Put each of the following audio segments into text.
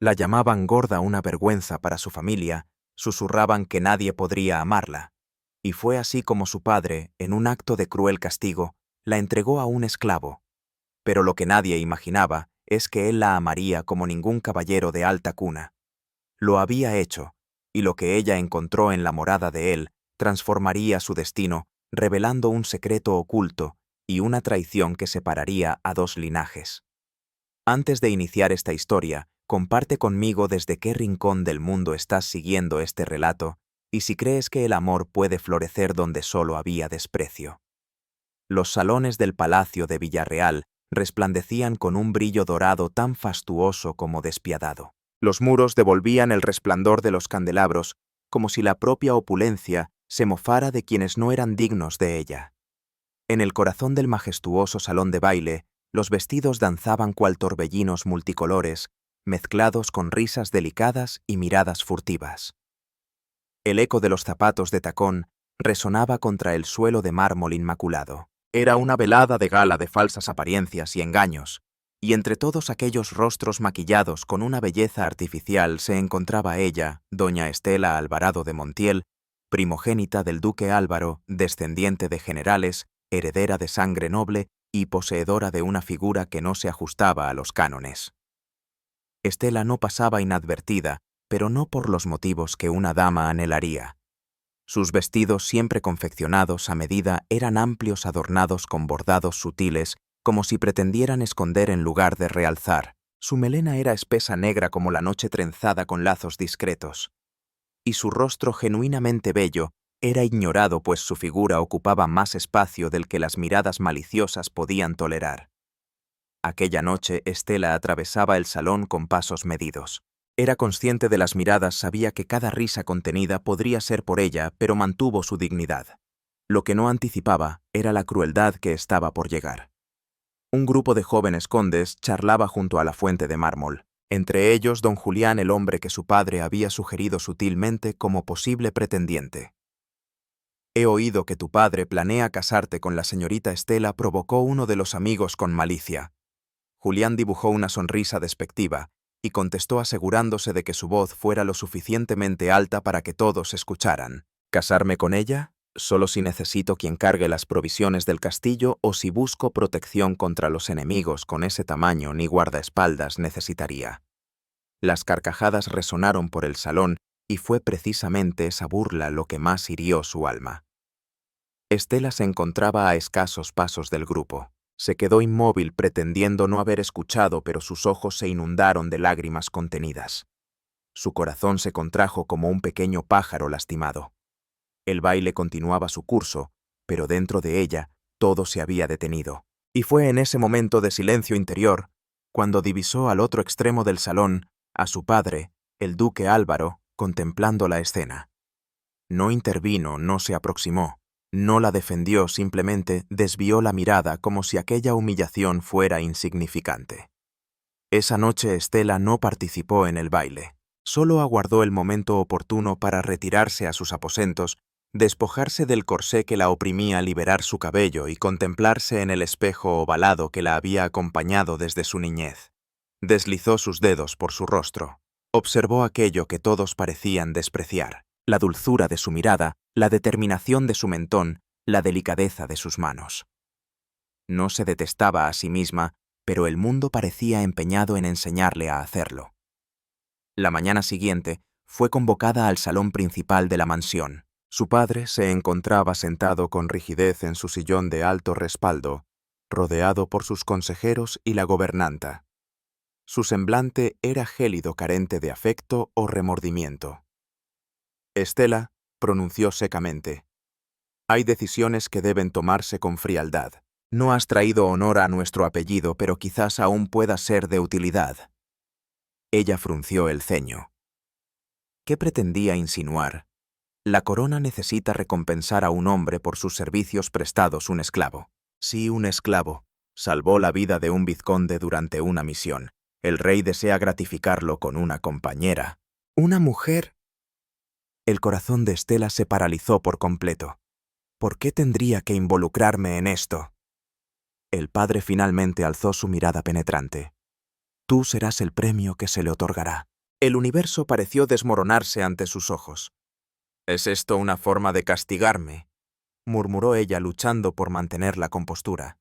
La llamaban gorda, una vergüenza para su familia, susurraban que nadie podría amarla. Y fue así como su padre, en un acto de cruel castigo, la entregó a un esclavo. Pero lo que nadie imaginaba es que él la amaría como ningún caballero de alta cuna. Lo había hecho, y lo que ella encontró en la morada de él transformaría su destino, revelando un secreto oculto y una traición que separaría a dos linajes. Antes de iniciar esta historia, comparte conmigo desde qué rincón del mundo estás siguiendo este relato y si crees que el amor puede florecer donde solo había desprecio. Los salones del palacio de Villarreal resplandecían con un brillo dorado tan fastuoso como despiadado. Los muros devolvían el resplandor de los candelabros, como si la propia opulencia se mofara de quienes no eran dignos de ella. En el corazón del majestuoso salón de baile, los vestidos danzaban cual torbellinos multicolores, mezclados con risas delicadas y miradas furtivas. El eco de los zapatos de tacón resonaba contra el suelo de mármol inmaculado. Era una velada de gala de falsas apariencias y engaños, y entre todos aquellos rostros maquillados con una belleza artificial se encontraba ella, doña Estela Alvarado de Montiel, primogénita del duque Álvaro, descendiente de generales, heredera de sangre noble y poseedora de una figura que no se ajustaba a los cánones. Estela no pasaba inadvertida, pero no por los motivos que una dama anhelaría. Sus vestidos, siempre confeccionados a medida, eran amplios, adornados con bordados sutiles, como si pretendieran esconder en lugar de realzar. Su melena era espesa, negra como la noche, trenzada con lazos discretos. Y su rostro, genuinamente bello, era ignorado, pues su figura ocupaba más espacio del que las miradas maliciosas podían tolerar. Aquella noche Estela atravesaba el salón con pasos medidos. Era consciente de las miradas, sabía que cada risa contenida podría ser por ella, pero mantuvo su dignidad. Lo que no anticipaba era la crueldad que estaba por llegar. Un grupo de jóvenes condes charlaba junto a la fuente de mármol. Entre ellos, don Julián, el hombre que su padre había sugerido sutilmente como posible pretendiente. «He oído que tu padre planea casarte con la señorita Estela», provocó uno de los amigos con malicia. Julián dibujó una sonrisa despectiva y contestó asegurándose de que su voz fuera lo suficientemente alta para que todos escucharan. «¿Casarme con ella? Solo si necesito quien cargue las provisiones del castillo o si busco protección contra los enemigos. Con ese tamaño ni guardaespaldas necesitaría». Las carcajadas resonaron por el salón y fue precisamente esa burla lo que más hirió su alma. Estela se encontraba a escasos pasos del grupo. Se quedó inmóvil pretendiendo no haber escuchado, pero sus ojos se inundaron de lágrimas contenidas. Su corazón se contrajo como un pequeño pájaro lastimado. El baile continuaba su curso, pero dentro de ella todo se había detenido. Y fue en ese momento de silencio interior cuando divisó al otro extremo del salón a su padre, el duque Álvaro, contemplando la escena. No intervino, no se aproximó. No la defendió, simplemente desvió la mirada como si aquella humillación fuera insignificante. Esa noche Estela no participó en el baile. Solo aguardó el momento oportuno para retirarse a sus aposentos, despojarse del corsé que la oprimía, liberar su cabello y contemplarse en el espejo ovalado que la había acompañado desde su niñez. Deslizó sus dedos por su rostro. Observó aquello que todos parecían despreciar: la dulzura de su mirada, la determinación de su mentón, la delicadeza de sus manos. No se detestaba a sí misma, pero el mundo parecía empeñado en enseñarle a hacerlo. La mañana siguiente fue convocada al salón principal de la mansión. Su padre se encontraba sentado con rigidez en su sillón de alto respaldo, rodeado por sus consejeros y la gobernanta. Su semblante era gélido, carente de afecto o remordimiento. «Estela», pronunció secamente, «hay decisiones que deben tomarse con frialdad. No has traído honor a nuestro apellido, pero quizás aún pueda ser de utilidad». Ella frunció el ceño. ¿Qué pretendía insinuar? La corona necesita recompensar a un hombre por sus servicios prestados. Un esclavo. Sí, un esclavo. Salvó la vida de un vizconde durante una misión. El rey desea gratificarlo con una compañera. ¿Una mujer? El corazón de Estela se paralizó por completo. ¿Por qué tendría que involucrarme en esto? El padre finalmente alzó su mirada penetrante. Tú serás el premio que se le otorgará. El universo pareció desmoronarse ante sus ojos. «¿Es esto una forma de castigarme?», murmuró ella luchando por mantener la compostura.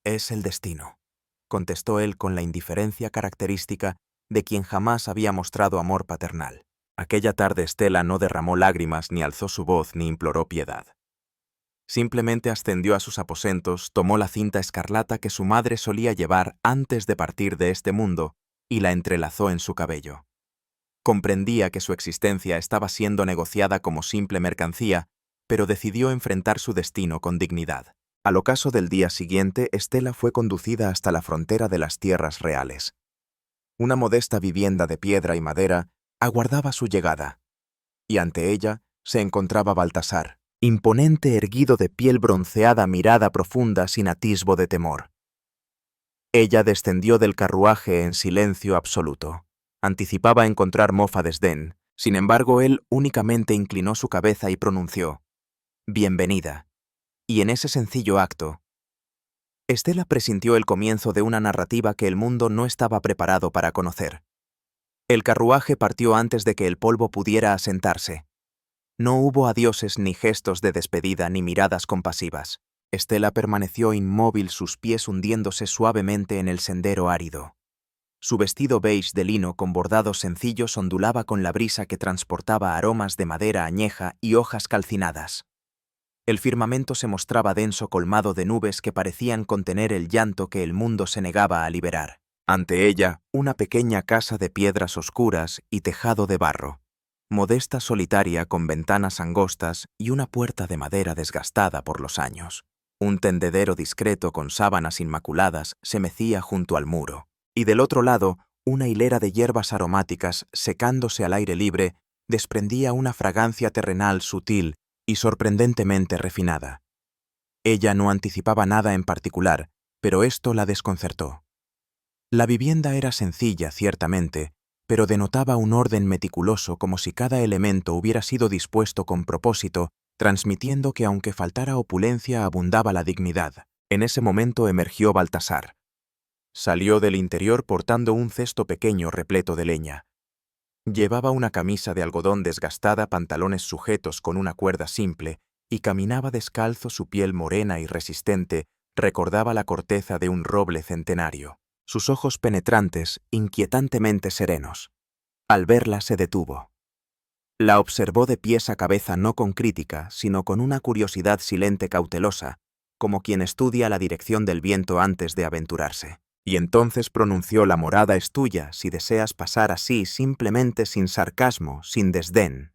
«Es el destino», contestó él con la indiferencia característica de quien jamás había mostrado amor paternal. Aquella tarde Estela no derramó lágrimas, ni alzó su voz, ni imploró piedad. Simplemente ascendió a sus aposentos, tomó la cinta escarlata que su madre solía llevar antes de partir de este mundo y la entrelazó en su cabello. Comprendía que su existencia estaba siendo negociada como simple mercancía, pero decidió enfrentar su destino con dignidad. Al ocaso del día siguiente, Estela fue conducida hasta la frontera de las tierras reales. Una modesta vivienda de piedra y madera aguardaba su llegada, y ante ella se encontraba Baltasar, imponente, erguido, de piel bronceada, mirada profunda, sin atisbo de temor. Ella descendió del carruaje en silencio absoluto. Anticipaba encontrar mofa desdén. Sin embargo, él únicamente inclinó su cabeza y pronunció: «Bienvenida». Y en ese sencillo acto, Estela presintió el comienzo de una narrativa que el mundo no estaba preparado para conocer. El carruaje partió antes de que el polvo pudiera asentarse. No hubo adioses, ni gestos de despedida, ni miradas compasivas. Estela permaneció inmóvil, sus pies hundiéndose suavemente en el sendero árido. Su vestido beige de lino con bordados sencillos ondulaba con la brisa que transportaba aromas de madera añeja y hojas calcinadas. El firmamento se mostraba denso, colmado de nubes que parecían contener el llanto que el mundo se negaba a liberar. Ante ella, una pequeña casa de piedras oscuras y tejado de barro. Modesta, solitaria, con ventanas angostas y una puerta de madera desgastada por los años. Un tendedero discreto con sábanas inmaculadas se mecía junto al muro, y del otro lado, una hilera de hierbas aromáticas, secándose al aire libre, desprendía una fragancia terrenal sutil y sorprendentemente refinada. Ella no anticipaba nada en particular, pero esto la desconcertó. La vivienda era sencilla, ciertamente, pero denotaba un orden meticuloso, como si cada elemento hubiera sido dispuesto con propósito, transmitiendo que aunque faltara opulencia abundaba la dignidad. En ese momento emergió Baltasar. Salió del interior portando un cesto pequeño repleto de leña. Llevaba una camisa de algodón desgastada, pantalones sujetos con una cuerda simple, y caminaba descalzo. Su piel morena y resistente recordaba la corteza de un roble centenario. Sus ojos penetrantes, inquietantemente serenos. Al verla se detuvo. La observó de pies a cabeza, no con crítica, sino con una curiosidad silente, cautelosa, como quien estudia la dirección del viento antes de aventurarse. Y entonces pronunció: «La morada es tuya, si deseas pasar así, simplemente, sin sarcasmo, sin desdén».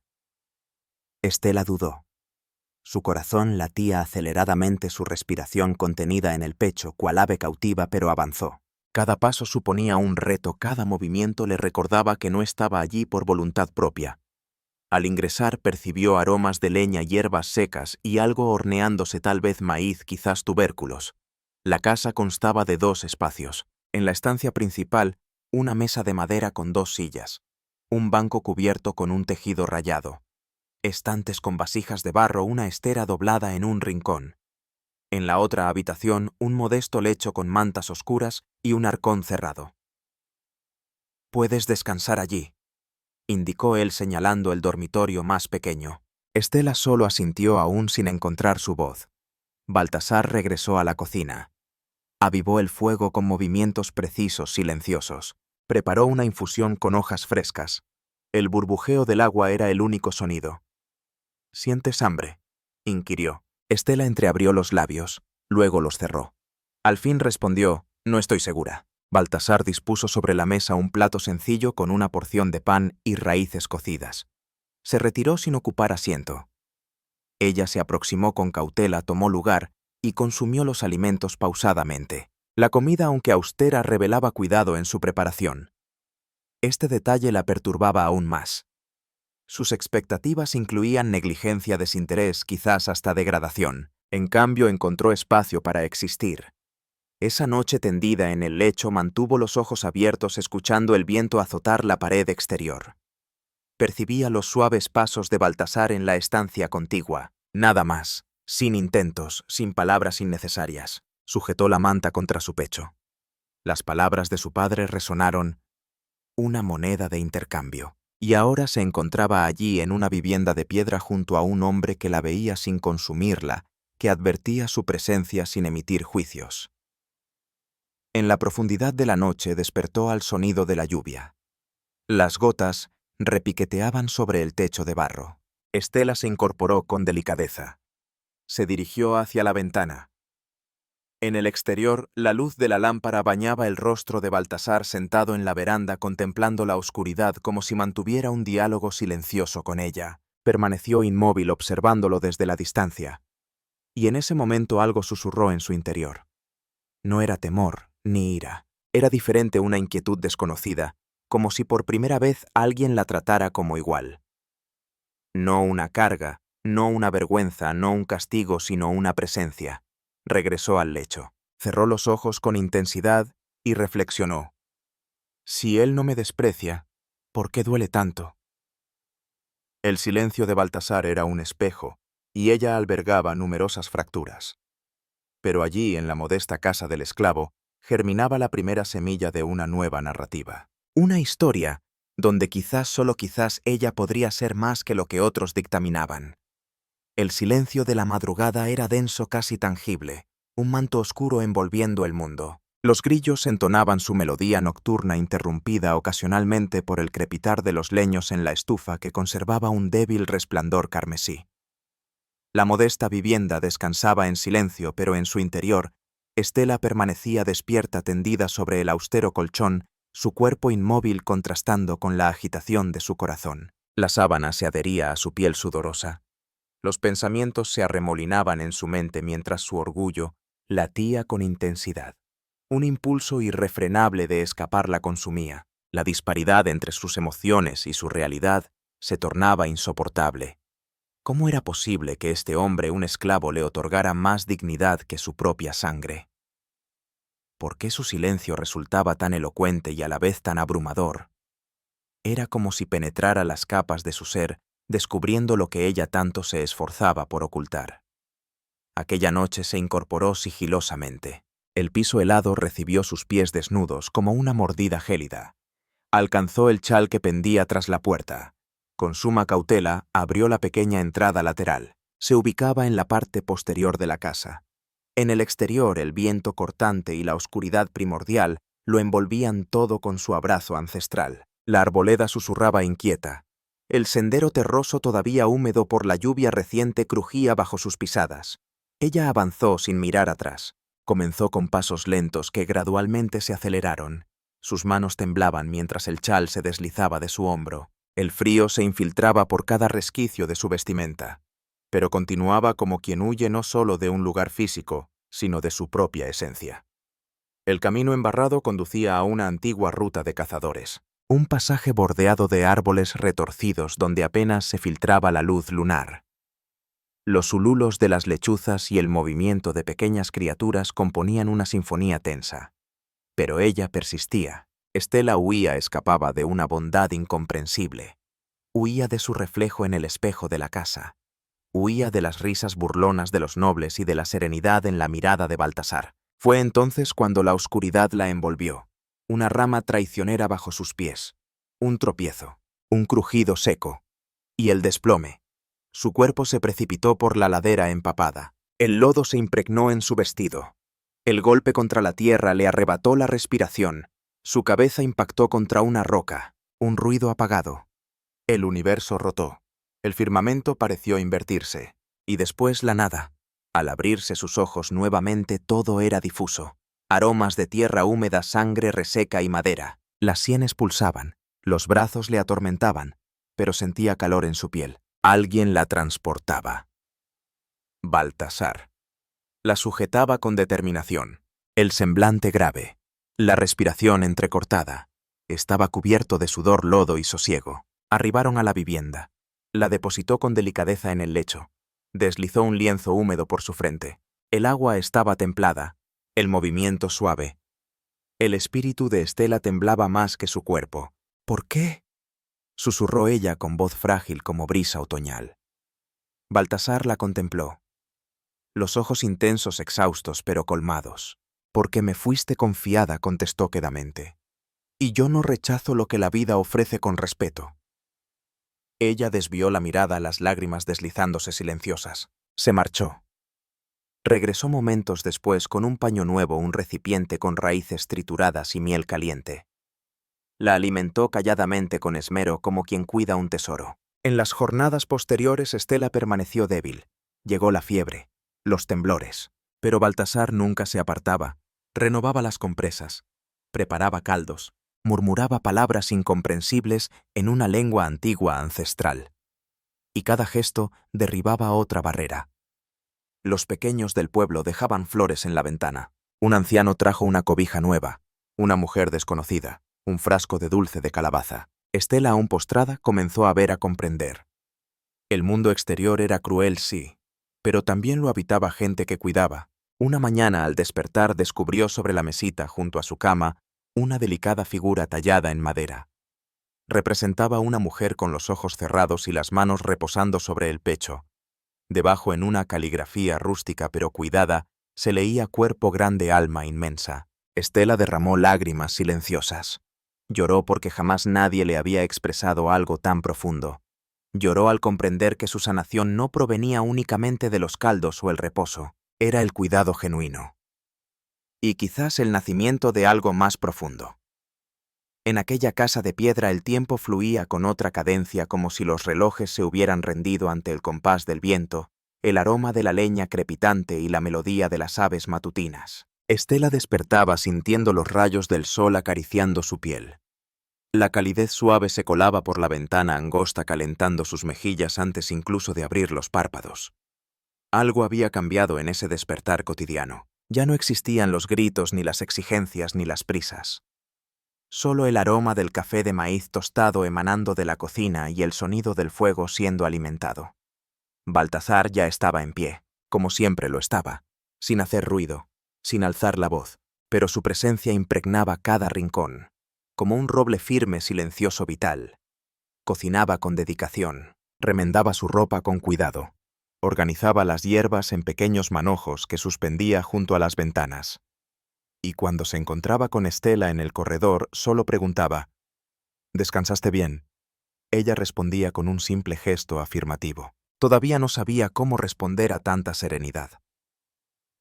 Estela dudó. Su corazón latía aceleradamente, su respiración contenida en el pecho, cual ave cautiva, pero avanzó. Cada paso suponía un reto, cada movimiento le recordaba que no estaba allí por voluntad propia. Al ingresar percibió aromas de leña, hierbas secas y algo horneándose, tal vez maíz, quizás tubérculos. La casa constaba de 2 espacios. En la estancia principal, una mesa de madera con 2 sillas, un banco cubierto con un tejido rayado, estantes con vasijas de barro, una estera doblada en un rincón. En la otra habitación, un modesto lecho con mantas oscuras y un arcón cerrado. «Puedes descansar allí», indicó él señalando el dormitorio más pequeño. Estela solo asintió, aún sin encontrar su voz. Baltasar regresó a la cocina. Avivó el fuego con movimientos precisos, silenciosos. Preparó una infusión con hojas frescas. El burbujeo del agua era el único sonido. «¿Sientes hambre?», inquirió. Estela entreabrió los labios, luego los cerró. Al fin respondió: «No estoy segura». Baltasar dispuso sobre la mesa un plato sencillo con una porción de pan y raíces cocidas. Se retiró sin ocupar asiento. Ella se aproximó con cautela, tomó lugar y consumió los alimentos pausadamente. La comida, aunque austera, revelaba cuidado en su preparación. Este detalle la perturbaba aún más. Sus expectativas incluían negligencia, desinterés, quizás hasta degradación. En cambio, encontró espacio para existir. Esa noche, tendida en el lecho, mantuvo los ojos abiertos, escuchando el viento azotar la pared exterior. Percibía los suaves pasos de Baltasar en la estancia contigua. Nada más, sin intentos, sin palabras innecesarias. Sujetó la manta contra su pecho. Las palabras de su padre resonaron: una moneda de intercambio. Y ahora se encontraba allí en una vivienda de piedra junto a un hombre que la veía sin consumirla, que advertía su presencia sin emitir juicios. En la profundidad de la noche despertó al sonido de la lluvia. Las gotas repiqueteaban sobre el techo de barro. Estela se incorporó con delicadeza. Se dirigió hacia la ventana. En el exterior, la luz de la lámpara bañaba el rostro de Baltasar sentado en la veranda contemplando la oscuridad como si mantuviera un diálogo silencioso con ella. Permaneció inmóvil observándolo desde la distancia. Y en ese momento algo susurró en su interior. No era temor ni ira. Era diferente, una inquietud desconocida, como si por primera vez alguien la tratara como igual. No una carga, no una vergüenza, no un castigo, sino una presencia. Regresó al lecho. Cerró los ojos con intensidad y reflexionó. Si él no me desprecia, ¿por qué duele tanto? El silencio de Baltasar era un espejo, y ella albergaba numerosas fracturas. Pero allí, en la modesta casa del esclavo, germinaba la primera semilla de una nueva narrativa. Una historia donde quizás, solo quizás, ella podría ser más que lo que otros dictaminaban. El silencio de la madrugada era denso, casi tangible, un manto oscuro envolviendo el mundo. Los grillos entonaban su melodía nocturna, interrumpida ocasionalmente por el crepitar de los leños en la estufa que conservaba un débil resplandor carmesí. La modesta vivienda descansaba en silencio, pero en su interior, Estela permanecía despierta, tendida sobre el austero colchón, su cuerpo inmóvil contrastando con la agitación de su corazón. La sábana se adhería a su piel sudorosa. Los pensamientos se arremolinaban en su mente mientras su orgullo latía con intensidad. Un impulso irrefrenable de escapar la consumía. La disparidad entre sus emociones y su realidad se tornaba insoportable. ¿Cómo era posible que este hombre, un esclavo, le otorgara más dignidad que su propia sangre? ¿Por qué su silencio resultaba tan elocuente y a la vez tan abrumador? Era como si penetrara las capas de su ser, descubriendo lo que ella tanto se esforzaba por ocultar. Aquella noche se incorporó sigilosamente. El piso helado recibió sus pies desnudos como una mordida gélida. Alcanzó el chal que pendía tras la puerta. Con suma cautela, abrió la pequeña entrada lateral. Se ubicaba en la parte posterior de la casa. En el exterior, el viento cortante y la oscuridad primordial lo envolvían todo con su abrazo ancestral. La arboleda susurraba inquieta. El sendero terroso, todavía húmedo por la lluvia reciente, crujía bajo sus pisadas. Ella avanzó sin mirar atrás. Comenzó con pasos lentos que gradualmente se aceleraron. Sus manos temblaban mientras el chal se deslizaba de su hombro. El frío se infiltraba por cada resquicio de su vestimenta. Pero continuaba como quien huye no solo de un lugar físico, sino de su propia esencia. El camino embarrado conducía a una antigua ruta de cazadores. Un pasaje bordeado de árboles retorcidos donde apenas se filtraba la luz lunar. Los ululos de las lechuzas y el movimiento de pequeñas criaturas componían una sinfonía tensa. Pero ella persistía. Estela huía, escapaba de una bondad incomprensible. Huía de su reflejo en el espejo de la casa. Huía de las risas burlonas de los nobles y de la serenidad en la mirada de Baltasar. Fue entonces cuando la oscuridad la envolvió. Una rama traicionera bajo sus pies. Un tropiezo. Un crujido seco. Y el desplome. Su cuerpo se precipitó por la ladera empapada. El lodo se impregnó en su vestido. El golpe contra la tierra le arrebató la respiración. Su cabeza impactó contra una roca. Un ruido apagado. El universo rotó. El firmamento pareció invertirse. Y después la nada. Al abrirse sus ojos nuevamente todo era difuso. Aromas de tierra húmeda, sangre reseca y madera. Las sienes pulsaban. Los brazos le atormentaban. Pero sentía calor en su piel. Alguien la transportaba. Baltasar. La sujetaba con determinación. El semblante grave. La respiración entrecortada. Estaba cubierto de sudor, lodo y sosiego. Arribaron a la vivienda. La depositó con delicadeza en el lecho. Deslizó un lienzo húmedo por su frente. El agua estaba templada, el movimiento suave. El espíritu de Estela temblaba más que su cuerpo. ¿Por qué?, susurró ella con voz frágil como brisa otoñal. Baltasar la contempló. Los ojos intensos, exhaustos pero colmados. «Porque me fuiste confiada», contestó quedamente. y yo no rechazo lo que la vida ofrece con respeto. Ella desvió la mirada, las lágrimas deslizándose silenciosas. Se marchó. Regresó momentos después con un paño nuevo, un recipiente con raíces trituradas y miel caliente. La alimentó calladamente con esmero como quien cuida un tesoro. En las jornadas posteriores Estela permaneció débil. Llegó la fiebre, los temblores. Pero Baltasar nunca se apartaba. Renovaba las compresas, preparaba caldos, murmuraba palabras incomprensibles en una lengua antigua ancestral. Y cada gesto derribaba otra barrera. Los pequeños del pueblo dejaban flores en la ventana. Un anciano trajo una cobija nueva, una mujer desconocida, un frasco de dulce de calabaza. Estela, aún postrada, comenzó a ver, a comprender. El mundo exterior era cruel, sí, pero también lo habitaba gente que cuidaba. Una mañana, al despertar, descubrió sobre la mesita, junto a su cama, una delicada figura tallada en madera. Representaba una mujer con los ojos cerrados y las manos reposando sobre el pecho. Debajo, en una caligrafía rústica pero cuidada, se leía cuerpo grande, alma inmensa. Estela derramó lágrimas silenciosas. Lloró porque jamás nadie le había expresado algo tan profundo. Lloró al comprender que su sanación no provenía únicamente de los caldos o el reposo, era el cuidado genuino. Y quizás el nacimiento de algo más profundo. En aquella casa de piedra el tiempo fluía con otra cadencia, como si los relojes se hubieran rendido ante el compás del viento, el aroma de la leña crepitante y la melodía de las aves matutinas. Estela despertaba sintiendo los rayos del sol acariciando su piel. La calidez suave se colaba por la ventana angosta calentando sus mejillas antes incluso de abrir los párpados. Algo había cambiado en ese despertar cotidiano. Ya no existían los gritos, ni las exigencias, ni las prisas. Solo el aroma del café de maíz tostado emanando de la cocina y el sonido del fuego siendo alimentado. Baltasar ya estaba en pie, como siempre lo estaba, sin hacer ruido, sin alzar la voz, pero su presencia impregnaba cada rincón, como un roble firme, silencioso, vital. Cocinaba con dedicación, remendaba su ropa con cuidado, organizaba las hierbas en pequeños manojos que suspendía junto a las ventanas. Y cuando se encontraba con Estela en el corredor, solo preguntaba, ¿descansaste bien? Ella respondía con un simple gesto afirmativo. Todavía no sabía cómo responder a tanta serenidad.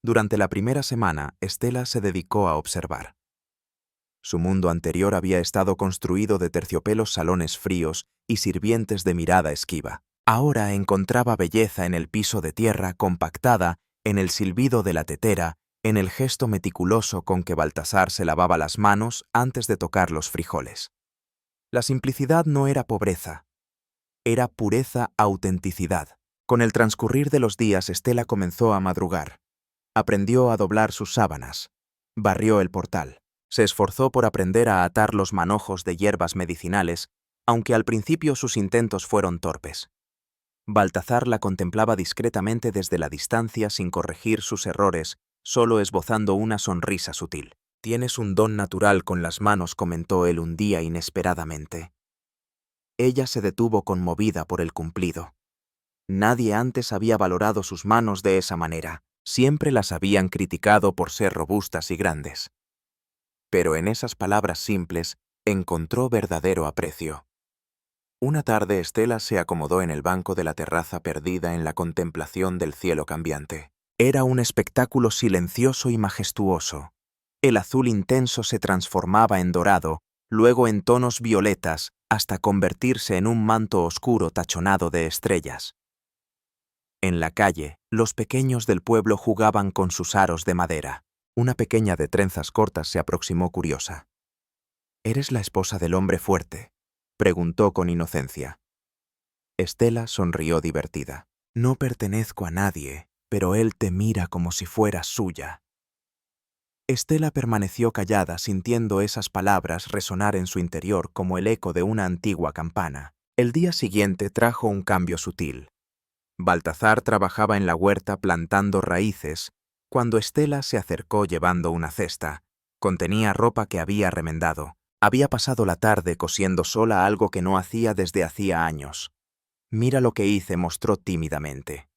Durante la primera semana, Estela se dedicó a observar. Su mundo anterior había estado construido de terciopelos salones fríos y sirvientes de mirada esquiva. Ahora encontraba belleza en el piso de tierra compactada, en el silbido de la tetera, en el gesto meticuloso con que Baltasar se lavaba las manos antes de tocar los frijoles. La simplicidad no era pobreza, era pureza, autenticidad. Con el transcurrir de los días, Estela comenzó a madrugar. Aprendió a doblar sus sábanas, barrió el portal, se esforzó por aprender a atar los manojos de hierbas medicinales, aunque al principio sus intentos fueron torpes. Baltasar la contemplaba discretamente desde la distancia sin corregir sus errores, solo esbozando una sonrisa sutil. «Tienes un don natural con las manos», comentó él un día inesperadamente. Ella se detuvo conmovida por el cumplido. Nadie antes había valorado sus manos de esa manera. Siempre las habían criticado por ser robustas y grandes. Pero en esas palabras simples encontró verdadero aprecio. Una tarde Estela se acomodó en el banco de la terraza perdida en la contemplación del cielo cambiante. Era un espectáculo silencioso y majestuoso. El azul intenso se transformaba en dorado, luego en tonos violetas, hasta convertirse en un manto oscuro tachonado de estrellas. En la calle, los pequeños del pueblo jugaban con sus aros de madera. Una pequeña de trenzas cortas se aproximó curiosa. «¿Eres la esposa del hombre fuerte?», preguntó con inocencia. Estela sonrió divertida. «No pertenezco a nadie, pero él te mira como si fueras suya». Estela permaneció callada, sintiendo esas palabras resonar en su interior como el eco de una antigua campana. El día siguiente trajo un cambio sutil. Baltasar trabajaba en la huerta plantando raíces, cuando Estela se acercó llevando una cesta. Contenía ropa que había remendado. Había pasado la tarde cosiendo sola algo que no hacía desde hacía años. «Mira lo que hice», mostró tímidamente.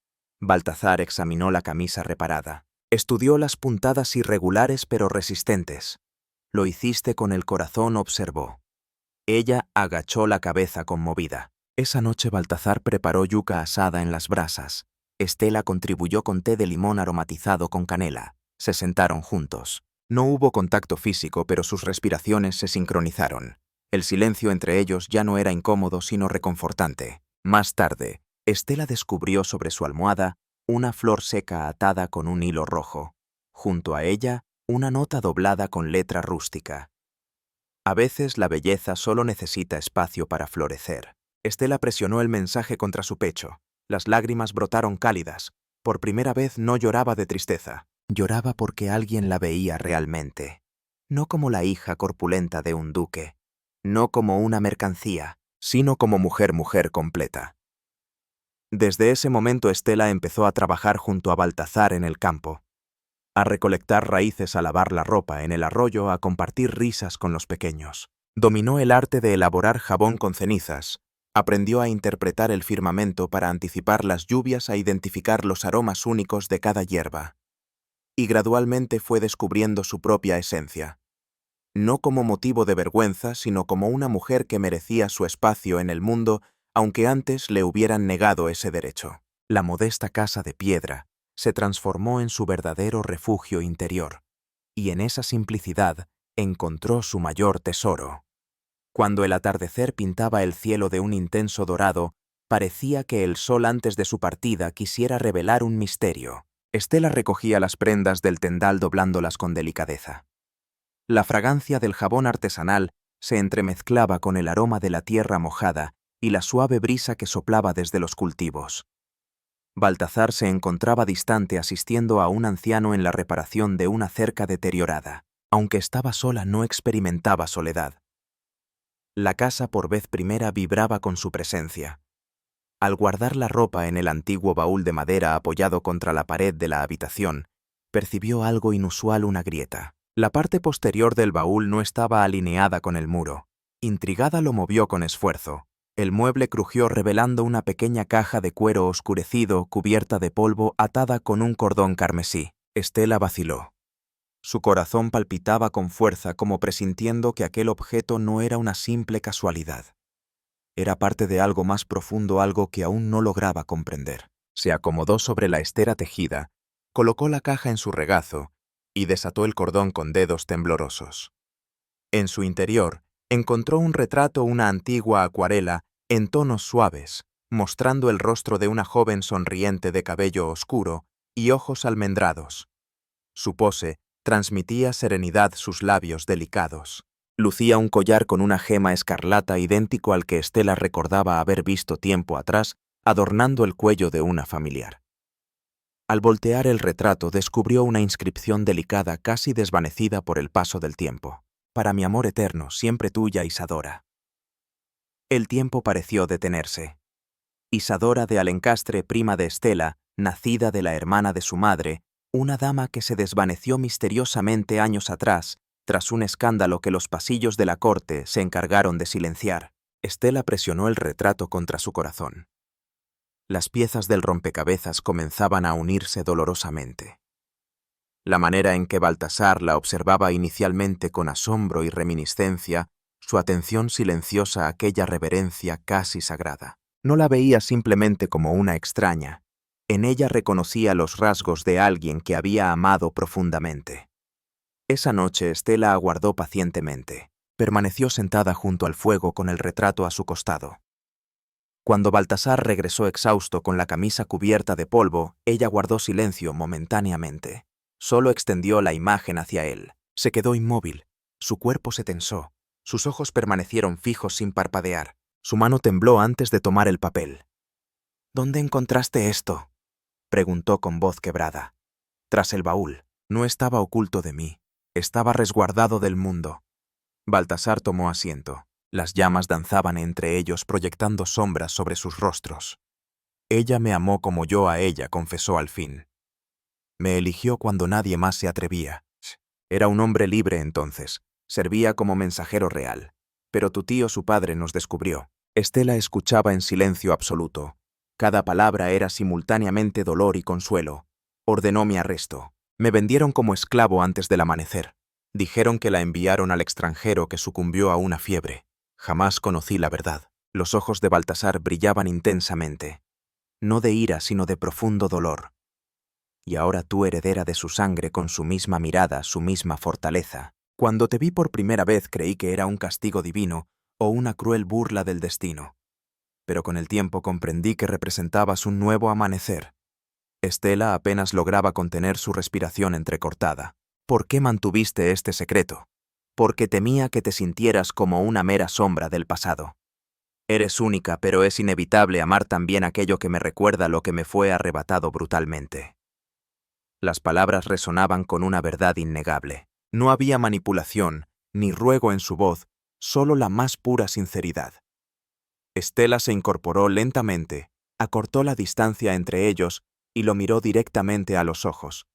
Baltasar examinó la camisa reparada. Estudió las puntadas irregulares pero resistentes. Lo hiciste con el corazón, observó. Ella agachó la cabeza conmovida. Esa noche Baltazar preparó yuca asada en las brasas. Estela contribuyó con té de limón aromatizado con canela. Se sentaron juntos. No hubo contacto físico, pero sus respiraciones se sincronizaron. El silencio entre ellos ya no era incómodo, sino reconfortante. Más tarde, Estela descubrió sobre su almohada una flor seca atada con un hilo rojo. Junto a ella, una nota doblada con letra rústica. A veces la belleza solo necesita espacio para florecer. Estela presionó el mensaje contra su pecho. Las lágrimas brotaron cálidas. Por primera vez no lloraba de tristeza. Lloraba porque alguien la veía realmente. No como la hija corpulenta de un duque. No como una mercancía, sino como mujer completa. Desde ese momento Estela empezó a trabajar junto a Baltazar en el campo. A recolectar raíces, a lavar la ropa en el arroyo, a compartir risas con los pequeños. Dominó el arte de elaborar jabón con cenizas. Aprendió a interpretar el firmamento para anticipar las lluvias, a identificar los aromas únicos de cada hierba. Y gradualmente fue descubriendo su propia esencia. No como motivo de vergüenza, sino como una mujer que merecía su espacio en el mundo, aunque antes le hubieran negado ese derecho. La modesta casa de piedra se transformó en su verdadero refugio interior, y en esa simplicidad encontró su mayor tesoro. Cuando el atardecer pintaba el cielo de un intenso dorado, parecía que el sol antes de su partida quisiera revelar un misterio. Estela recogía las prendas del tendal doblándolas con delicadeza. La fragancia del jabón artesanal se entremezclaba con el aroma de la tierra mojada y la suave brisa que soplaba desde los cultivos. Baltazar se encontraba distante asistiendo a un anciano en la reparación de una cerca deteriorada. Aunque estaba sola, no experimentaba soledad. La casa por vez primera vibraba con su presencia. Al guardar la ropa en el antiguo baúl de madera apoyado contra la pared de la habitación, percibió algo inusual, una grieta. La parte posterior del baúl no estaba alineada con el muro. Intrigada lo movió con esfuerzo. El mueble crujió revelando una pequeña caja de cuero oscurecido cubierta de polvo atada con un cordón carmesí. Estela vaciló. Su corazón palpitaba con fuerza como presintiendo que aquel objeto no era una simple casualidad. Era parte de algo más profundo, algo que aún no lograba comprender. Se acomodó sobre la estera tejida, colocó la caja en su regazo y desató el cordón con dedos temblorosos. En su interior, encontró un retrato, una antigua acuarela, en tonos suaves, mostrando el rostro de una joven sonriente de cabello oscuro y ojos almendrados. Su pose transmitía serenidad, sus labios delicados. Lucía un collar con una gema escarlata idéntico al que Estela recordaba haber visto tiempo atrás, adornando el cuello de una familiar. Al voltear el retrato descubrió una inscripción delicada casi desvanecida por el paso del tiempo. Para mi amor eterno, siempre tuya, Isadora. El tiempo pareció detenerse. Isadora de Alencastre, prima de Estela, nacida de la hermana de su madre, una dama que se desvaneció misteriosamente años atrás, tras un escándalo que los pasillos de la corte se encargaron de silenciar. Estela presionó el retrato contra su corazón. Las piezas del rompecabezas comenzaban a unirse dolorosamente. La manera en que Baltazar la observaba inicialmente con asombro y reminiscencia, su atención silenciosa, aquella reverencia casi sagrada. No la veía simplemente como una extraña. En ella reconocía los rasgos de alguien que había amado profundamente. Esa noche Estela aguardó pacientemente. Permaneció sentada junto al fuego con el retrato a su costado. Cuando Baltazar regresó exhausto con la camisa cubierta de polvo, ella guardó silencio momentáneamente. Solo extendió la imagen hacia él. Se quedó inmóvil. Su cuerpo se tensó. Sus ojos permanecieron fijos sin parpadear. Su mano tembló antes de tomar el papel. «¿Dónde encontraste esto?», preguntó con voz quebrada. «Tras el baúl. No estaba oculto de mí. Estaba resguardado del mundo». Baltazar tomó asiento. Las llamas danzaban entre ellos proyectando sombras sobre sus rostros. «Ella me amó como yo a ella», confesó al fin. «Me eligió cuando nadie más se atrevía. Era un hombre libre entonces. Servía como mensajero real. Pero tu tío, su padre, nos descubrió». Estela escuchaba en silencio absoluto. Cada palabra era simultáneamente dolor y consuelo. «Ordenó mi arresto. Me vendieron como esclavo antes del amanecer. Dijeron que la enviaron al extranjero, que sucumbió a una fiebre. Jamás conocí la verdad. Los ojos de Baltasar brillaban intensamente, no de ira, sino de profundo dolor. Y ahora tú, heredera de su sangre, con su misma mirada, su misma fortaleza. Cuando te vi por primera vez creí que era un castigo divino o una cruel burla del destino. Pero con el tiempo comprendí que representabas un nuevo amanecer. Estela apenas lograba contener su respiración entrecortada. ¿Por qué mantuviste este secreto? Porque temía que te sintieras como una mera sombra del pasado. Eres única, pero es inevitable amar también aquello que me recuerda lo que me fue arrebatado brutalmente. Las palabras resonaban con una verdad innegable. No había manipulación, ni ruego en su voz, solo la más pura sinceridad. Estela se incorporó lentamente, acortó la distancia entre ellos y lo miró directamente a los ojos.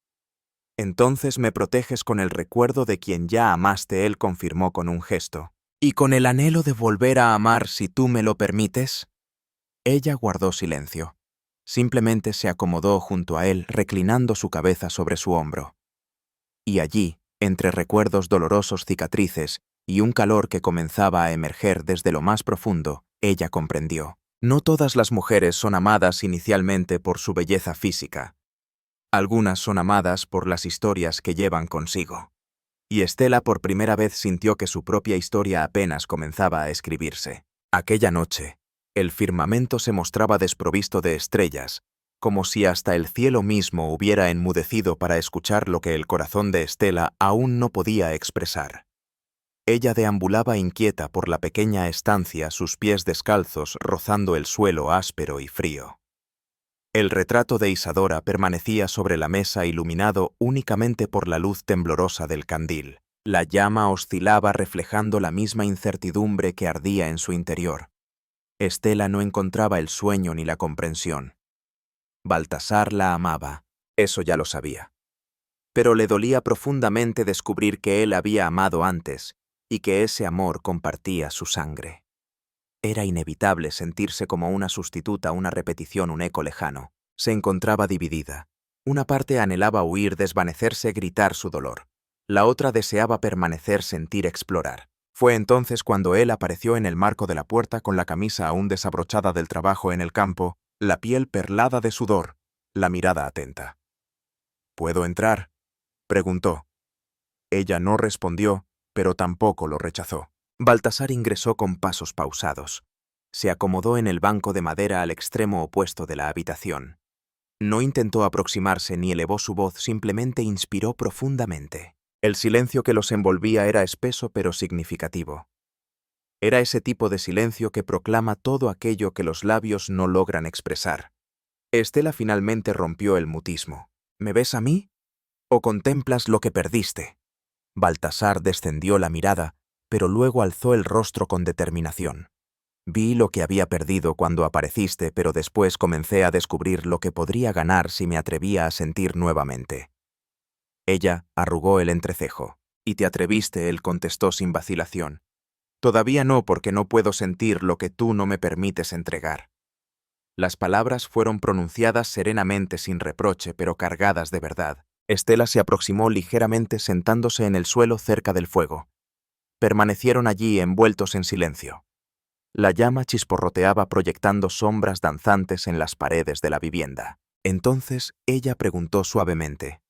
Entonces me proteges con el recuerdo de quien ya amaste, él confirmó con un gesto. ¿Y con el anhelo de volver a amar si tú me lo permites? Ella guardó silencio. Simplemente se acomodó junto a él, reclinando su cabeza sobre su hombro. Y allí, entre recuerdos dolorosos, cicatrices y un calor que comenzaba a emerger desde lo más profundo, ella comprendió. No todas las mujeres son amadas inicialmente por su belleza física. Algunas son amadas por las historias que llevan consigo. Y Estela por primera vez sintió que su propia historia apenas comenzaba a escribirse. Aquella noche, el firmamento se mostraba desprovisto de estrellas, como si hasta el cielo mismo hubiera enmudecido para escuchar lo que el corazón de Estela aún no podía expresar. Ella deambulaba inquieta por la pequeña estancia, sus pies descalzos rozando el suelo áspero y frío. El retrato de Isadora permanecía sobre la mesa, iluminado únicamente por la luz temblorosa del candil. La llama oscilaba reflejando la misma incertidumbre que ardía en su interior. Estela no encontraba el sueño ni la comprensión. Baltasar la amaba, eso ya lo sabía. Pero le dolía profundamente descubrir que él había amado antes y que ese amor compartía su sangre. Era inevitable sentirse como una sustituta, una repetición, un eco lejano. Se encontraba dividida. Una parte anhelaba huir, desvanecerse, gritar su dolor. La otra deseaba permanecer, sentir, explorar. Fue entonces cuando él apareció en el marco de la puerta con la camisa aún desabrochada del trabajo en el campo, la piel perlada de sudor, la mirada atenta. ¿Puedo entrar?, preguntó. Ella no respondió, pero tampoco lo rechazó. Baltasar ingresó con pasos pausados. Se acomodó en el banco de madera al extremo opuesto de la habitación. No intentó aproximarse ni elevó su voz, simplemente inspiró profundamente. El silencio que los envolvía era espeso pero significativo. Era ese tipo de silencio que proclama todo aquello que los labios no logran expresar. Estela finalmente rompió el mutismo. ¿Me ves a mí? ¿O contemplas lo que perdiste? Baltasar descendió la mirada, pero luego alzó el rostro con determinación. Vi lo que había perdido cuando apareciste, pero después comencé a descubrir lo que podría ganar si me atrevía a sentir nuevamente. Ella arrugó el entrecejo. ¿Y te atreviste?, él contestó sin vacilación. Todavía no, porque no puedo sentir lo que tú no me permites entregar. Las palabras fueron pronunciadas serenamente, sin reproche, pero cargadas de verdad. Estela se aproximó ligeramente, sentándose en el suelo cerca del fuego. Permanecieron allí envueltos en silencio. La llama chisporroteaba proyectando sombras danzantes en las paredes de la vivienda. Entonces ella preguntó suavemente: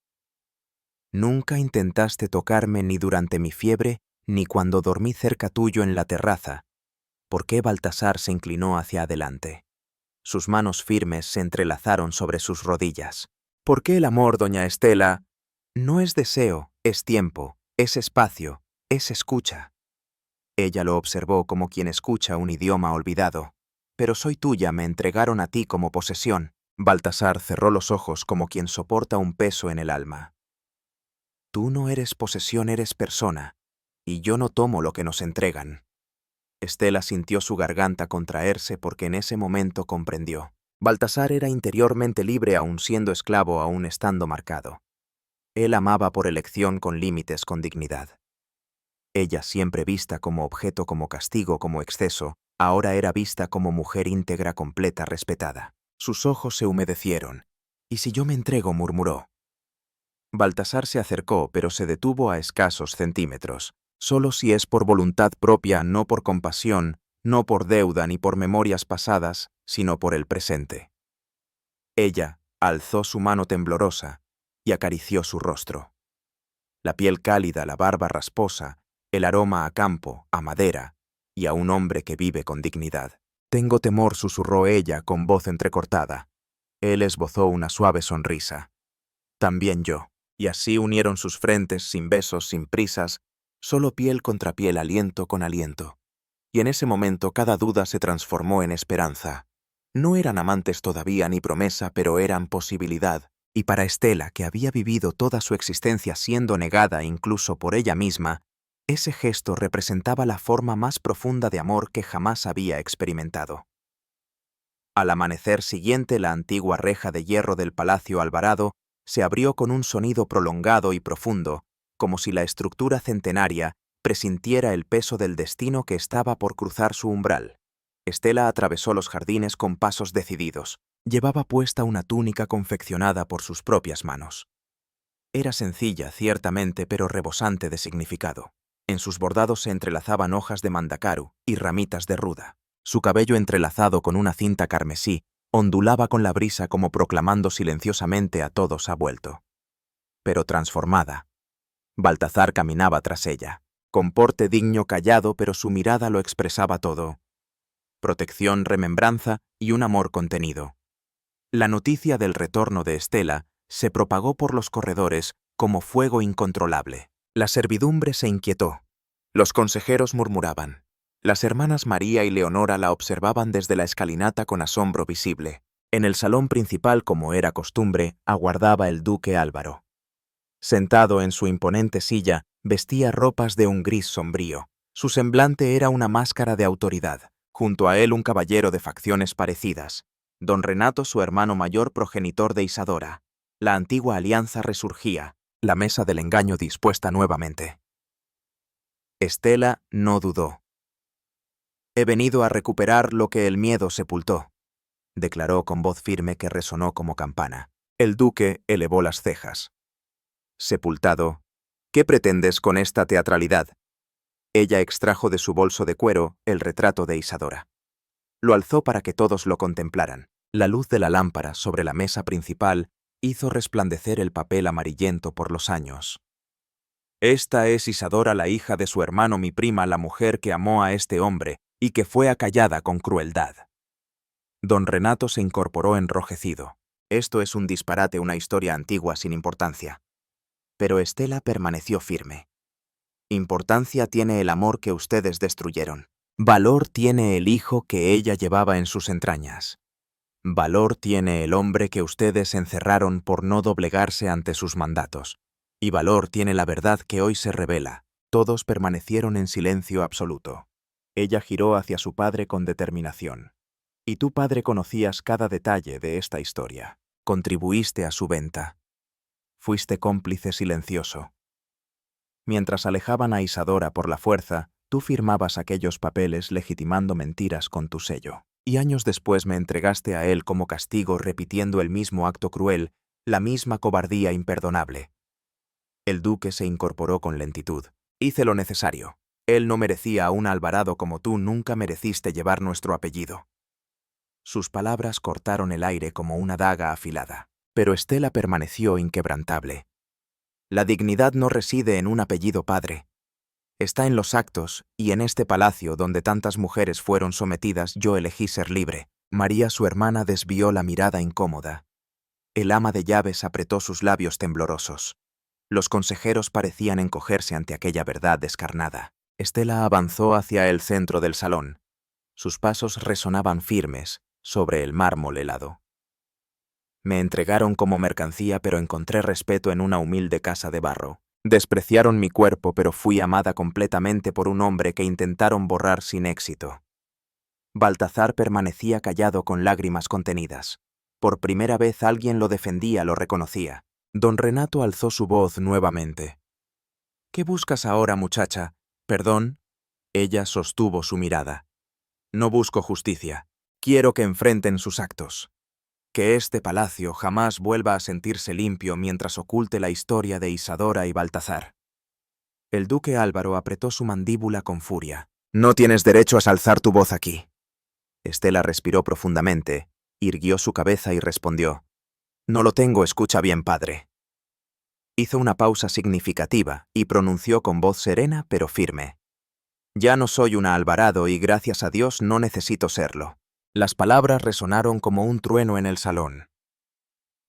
«¿Nunca intentaste tocarme ni durante mi fiebre ni cuando dormí cerca tuyo en la terraza?» ¿Por qué Baltasar se inclinó hacia adelante? Sus manos firmes se entrelazaron sobre sus rodillas. ¿Por qué el amor, doña Estela? No es deseo, es tiempo, es espacio, es escucha. Ella lo observó como quien escucha un idioma olvidado. Pero soy tuya, me entregaron a ti como posesión. Baltasar cerró los ojos como quien soporta un peso en el alma. Tú no eres posesión, eres persona, y yo no tomo lo que nos entregan. Estela sintió su garganta contraerse porque en ese momento comprendió. Baltasar era interiormente libre, aun siendo esclavo, aun estando marcado. Él amaba por elección, con límites, con dignidad. Ella, siempre vista como objeto, como castigo, como exceso, ahora era vista como mujer íntegra, completa, respetada. Sus ojos se humedecieron. «¿Y si yo me entrego?», murmuró. Baltasar se acercó, pero se detuvo a escasos centímetros. Solo si es por voluntad propia, no por compasión, no por deuda ni por memorias pasadas, sino por el presente. Ella alzó su mano temblorosa y acarició su rostro. La piel cálida, la barba rasposa, el aroma a campo, a madera y a un hombre que vive con dignidad. Tengo temor, susurró ella con voz entrecortada. Él esbozó una suave sonrisa. También yo. Y así unieron sus frentes sin besos, sin prisas, solo piel contra piel, aliento con aliento. Y en ese momento cada duda se transformó en esperanza. No eran amantes todavía ni promesa, pero eran posibilidad. Y para Estela, que había vivido toda su existencia siendo negada incluso por ella misma, ese gesto representaba la forma más profunda de amor que jamás había experimentado. Al amanecer siguiente, la antigua reja de hierro del Palacio Alvarado se abrió con un sonido prolongado y profundo, como si la estructura centenaria presintiera el peso del destino que estaba por cruzar su umbral. Estela atravesó los jardines con pasos decididos. Llevaba puesta una túnica confeccionada por sus propias manos. Era sencilla, ciertamente, pero rebosante de significado. En sus bordados se entrelazaban hojas de mandacaru y ramitas de ruda. Su cabello entrelazado con una cinta carmesí ondulaba con la brisa como proclamando silenciosamente a todos ha vuelto. Pero transformada. Baltasar caminaba tras ella, con porte digno, callado, pero su mirada lo expresaba todo. Protección, remembranza y un amor contenido. La noticia del retorno de Estela se propagó por los corredores como fuego incontrolable. La servidumbre se inquietó. Los consejeros murmuraban. Las hermanas María y Leonora la observaban desde la escalinata con asombro visible. En el salón principal, como era costumbre, aguardaba el duque Álvaro. Sentado en su imponente silla, vestía ropas de un gris sombrío. Su semblante era una máscara de autoridad. Junto a él un caballero de facciones parecidas. Don Renato, su hermano mayor, progenitor de Isadora. La antigua alianza resurgía, la mesa del engaño dispuesta nuevamente. Estela no dudó. «He venido a recuperar lo que el miedo sepultó», declaró con voz firme que resonó como campana. El duque elevó las cejas. «Sepultado, ¿qué pretendes con esta teatralidad?» Ella extrajo de su bolso de cuero el retrato de Isadora. Lo alzó para que todos lo contemplaran. La luz de la lámpara sobre la mesa principal hizo resplandecer el papel amarillento por los años. «Esta es Isadora, la hija de su hermano, mi prima, la mujer que amó a este hombre y que fue acallada con crueldad». Don Renato se incorporó enrojecido. Esto es un disparate, una historia antigua sin importancia. Pero Estela permaneció firme. Importancia tiene el amor que ustedes destruyeron. Valor tiene el hijo que ella llevaba en sus entrañas. Valor tiene el hombre que ustedes encerraron por no doblegarse ante sus mandatos. Y valor tiene la verdad que hoy se revela. Todos permanecieron en silencio absoluto. Ella giró hacia su padre con determinación. Y tú, padre, conocías cada detalle de esta historia. Contribuiste a su venta. Fuiste cómplice silencioso. Mientras alejaban a Isadora por la fuerza, tú firmabas aquellos papeles legitimando mentiras con tu sello. Y años después me entregaste a él como castigo repitiendo el mismo acto cruel, la misma cobardía imperdonable. El duque se incorporó con lentitud. Hice lo necesario. Él no merecía a un Alvarado como tú nunca mereciste llevar nuestro apellido. Sus palabras cortaron el aire como una daga afilada. Pero Estela permaneció inquebrantable. La dignidad no reside en un apellido, padre. Está en los actos, y en este palacio donde tantas mujeres fueron sometidas yo elegí ser libre. María, su hermana, desvió la mirada incómoda. El ama de llaves apretó sus labios temblorosos. Los consejeros parecían encogerse ante aquella verdad descarnada. Estela avanzó hacia el centro del salón. Sus pasos resonaban firmes sobre el mármol helado. Me entregaron como mercancía, pero encontré respeto en una humilde casa de barro. Despreciaron mi cuerpo, pero fui amada completamente por un hombre que intentaron borrar sin éxito. Baltasar permanecía callado con lágrimas contenidas. Por primera vez alguien lo defendía, lo reconocía. Don Renato alzó su voz nuevamente. «¿Qué buscas ahora, muchacha? ¿Perdón?» Ella sostuvo su mirada. «No busco justicia. Quiero que enfrenten sus actos». Que este palacio jamás vuelva a sentirse limpio mientras oculte la historia de Isadora y Baltazar. El duque Álvaro apretó su mandíbula con furia. No tienes derecho a alzar tu voz aquí. Estela respiró profundamente, irguió su cabeza y respondió. No lo tengo, escucha bien, padre. Hizo una pausa significativa y pronunció con voz serena pero firme. Ya no soy una Alvarado y gracias a Dios no necesito serlo. Las palabras resonaron como un trueno en el salón.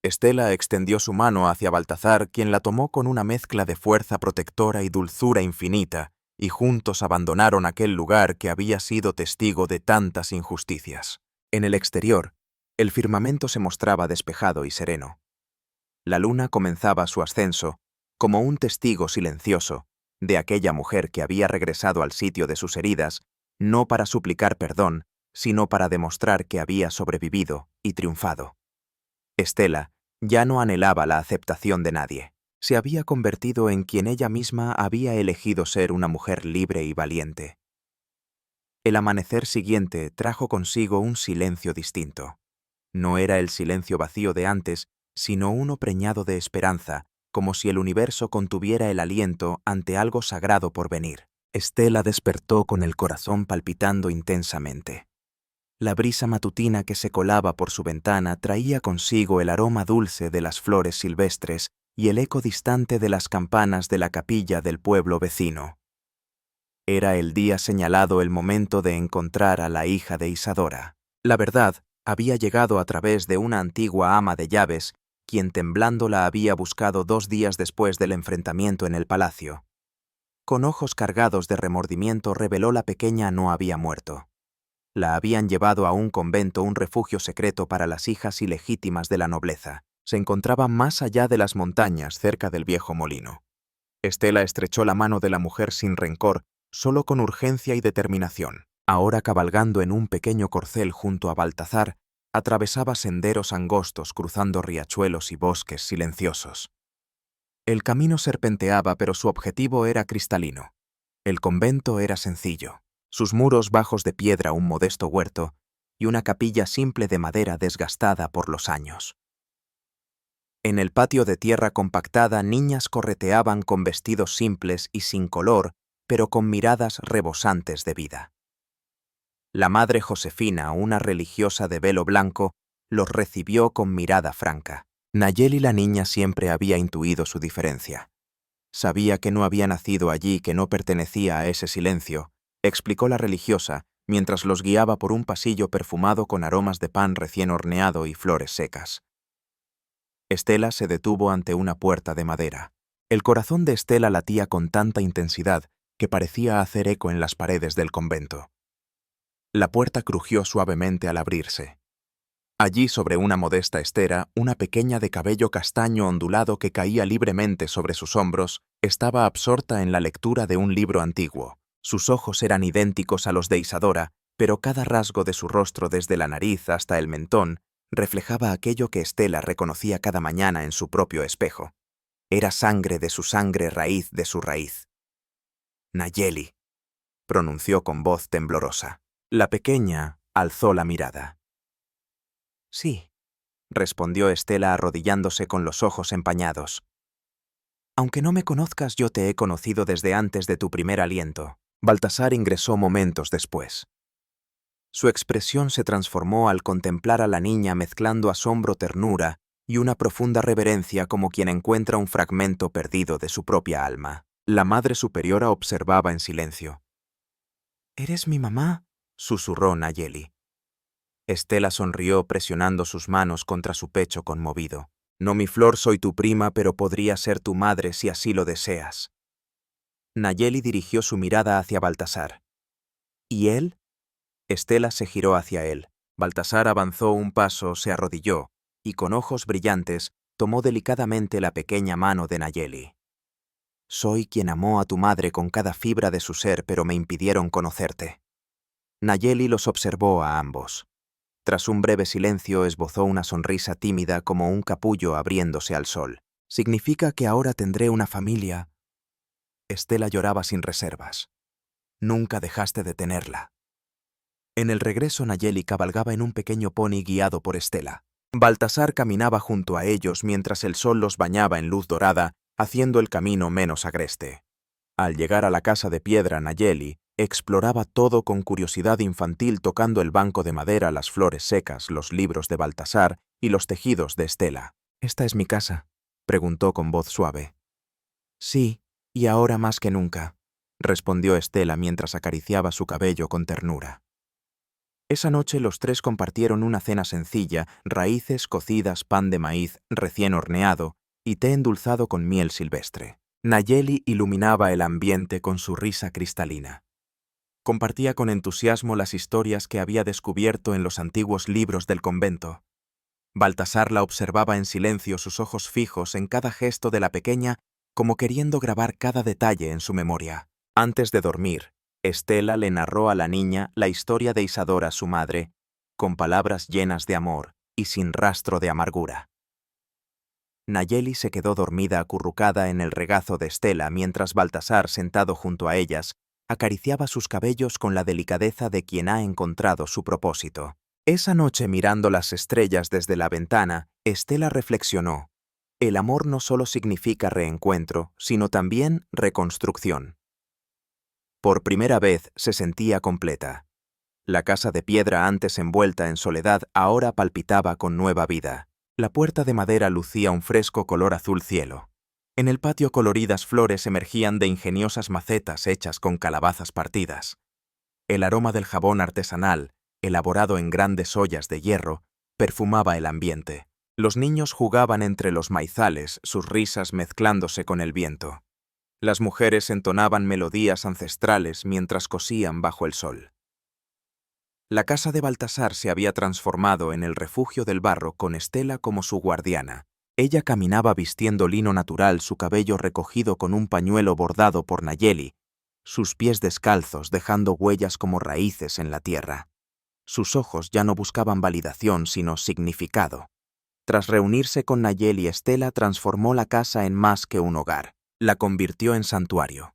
Estela extendió su mano hacia Baltazar, quien la tomó con una mezcla de fuerza protectora y dulzura infinita, y juntos abandonaron aquel lugar que había sido testigo de tantas injusticias. En el exterior, el firmamento se mostraba despejado y sereno. La luna comenzaba su ascenso, como un testigo silencioso de aquella mujer que había regresado al sitio de sus heridas, no para suplicar perdón, sino para demostrar que había sobrevivido y triunfado. Estela ya no anhelaba la aceptación de nadie. Se había convertido en quien ella misma había elegido ser, una mujer libre y valiente. El amanecer siguiente trajo consigo un silencio distinto. No era el silencio vacío de antes, sino uno preñado de esperanza, como si el universo contuviera el aliento ante algo sagrado por venir. Estela despertó con el corazón palpitando intensamente. La brisa matutina que se colaba por su ventana traía consigo el aroma dulce de las flores silvestres y el eco distante de las campanas de la capilla del pueblo vecino. Era el día señalado, el momento de encontrar a la hija de Isadora. La verdad había llegado a través de una antigua ama de llaves, quien temblando la había buscado 2 días después del enfrentamiento en el palacio. Con ojos cargados de remordimiento reveló la pequeña no había muerto. La habían llevado a un convento, un refugio secreto para las hijas ilegítimas de la nobleza. Se encontraba más allá de las montañas, cerca del viejo molino. Estela estrechó la mano de la mujer sin rencor, solo con urgencia y determinación. Ahora, cabalgando en un pequeño corcel junto a Baltazar, atravesaba senderos angostos, cruzando riachuelos y bosques silenciosos. El camino serpenteaba, pero su objetivo era cristalino. El convento era sencillo. Sus muros bajos de piedra, un modesto huerto y una capilla simple de madera desgastada por los años. En el patio de tierra compactada, niñas correteaban con vestidos simples y sin color, pero con miradas rebosantes de vida. La madre Josefina, una religiosa de velo blanco, los recibió con mirada franca. Nayeli, la niña, siempre había intuido su diferencia. Sabía que no había nacido allí, que no pertenecía a ese silencio, explicó la religiosa, mientras los guiaba por un pasillo perfumado con aromas de pan recién horneado y flores secas. Estela se detuvo ante una puerta de madera. El corazón de Estela latía con tanta intensidad que parecía hacer eco en las paredes del convento. La puerta crujió suavemente al abrirse. Allí, sobre una modesta estera, una pequeña de cabello castaño ondulado que caía libremente sobre sus hombros, estaba absorta en la lectura de un libro antiguo. Sus ojos eran idénticos a los de Isadora, pero cada rasgo de su rostro, desde la nariz hasta el mentón, reflejaba aquello que Estela reconocía cada mañana en su propio espejo. Era sangre de su sangre, raíz de su raíz. Nayeli, pronunció con voz temblorosa. La pequeña alzó la mirada. Sí, respondió Estela arrodillándose con los ojos empañados. Aunque no me conozcas, yo te he conocido desde antes de tu primer aliento. Baltasar ingresó momentos después. Su expresión se transformó al contemplar a la niña, mezclando asombro, ternura y una profunda reverencia, como quien encuentra un fragmento perdido de su propia alma. La madre superiora observaba en silencio. «¿Eres mi mamá?», susurró Nayeli. Estela sonrió presionando sus manos contra su pecho conmovido. «No, mi flor, soy tu prima, pero podría ser tu madre si así lo deseas». Nayeli dirigió su mirada hacia Baltasar. «¿Y él?». Estela se giró hacia él. Baltasar avanzó un paso, se arrodilló, y con ojos brillantes tomó delicadamente la pequeña mano de Nayeli. «Soy quien amó a tu madre con cada fibra de su ser, pero me impidieron conocerte». Nayeli los observó a ambos. Tras un breve silencio esbozó una sonrisa tímida, como un capullo abriéndose al sol. «¿Significa que ahora tendré una familia?». Estela lloraba sin reservas. «Nunca dejaste de tenerla». En el regreso, Nayeli cabalgaba en un pequeño pony guiado por Estela. Baltasar caminaba junto a ellos mientras el sol los bañaba en luz dorada, haciendo el camino menos agreste. Al llegar a la casa de piedra, Nayeli exploraba todo con curiosidad infantil, tocando el banco de madera, las flores secas, los libros de Baltasar y los tejidos de Estela. «¿Esta es mi casa?», preguntó con voz suave. «Sí, y ahora más que nunca», respondió Estela mientras acariciaba su cabello con ternura. Esa noche los tres compartieron una cena sencilla: raíces cocidas, pan de maíz recién horneado y té endulzado con miel silvestre. Nayeli iluminaba el ambiente con su risa cristalina. Compartía con entusiasmo las historias que había descubierto en los antiguos libros del convento. Baltasar la observaba en silencio, sus ojos fijos en cada gesto de la pequeña, como queriendo grabar cada detalle en su memoria. Antes de dormir, Estela le narró a la niña la historia de Isadora, su madre, con palabras llenas de amor y sin rastro de amargura. Nayeli se quedó dormida acurrucada en el regazo de Estela mientras Baltasar, sentado junto a ellas, acariciaba sus cabellos con la delicadeza de quien ha encontrado su propósito. Esa noche, mirando las estrellas desde la ventana, Estela reflexionó: el amor no solo significa reencuentro, sino también reconstrucción. Por primera vez se sentía completa. La casa de piedra, antes envuelta en soledad, ahora palpitaba con nueva vida. La puerta de madera lucía un fresco color azul cielo. En el patio coloridas flores emergían de ingeniosas macetas hechas con calabazas partidas. El aroma del jabón artesanal, elaborado en grandes ollas de hierro, perfumaba el ambiente. Los niños jugaban entre los maizales, sus risas mezclándose con el viento. Las mujeres entonaban melodías ancestrales mientras cosían bajo el sol. La casa de Baltasar se había transformado en el refugio del barro, con Estela como su guardiana. Ella caminaba vistiendo lino natural, su cabello recogido con un pañuelo bordado por Nayeli, sus pies descalzos dejando huellas como raíces en la tierra. Sus ojos ya no buscaban validación, sino significado. Tras reunirse con Nayeli, Estela transformó la casa en más que un hogar. La convirtió en santuario.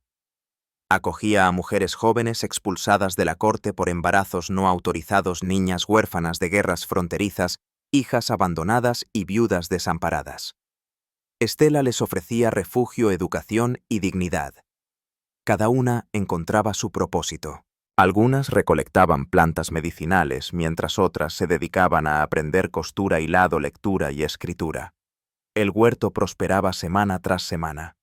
Acogía a mujeres jóvenes expulsadas de la corte por embarazos no autorizados, niñas huérfanas de guerras fronterizas, hijas abandonadas y viudas desamparadas. Estela les ofrecía refugio, educación y dignidad. Cada una encontraba su propósito. Algunas recolectaban plantas medicinales, mientras otras se dedicaban a aprender costura, hilado, lectura y escritura. El huerto prosperaba semana tras semana.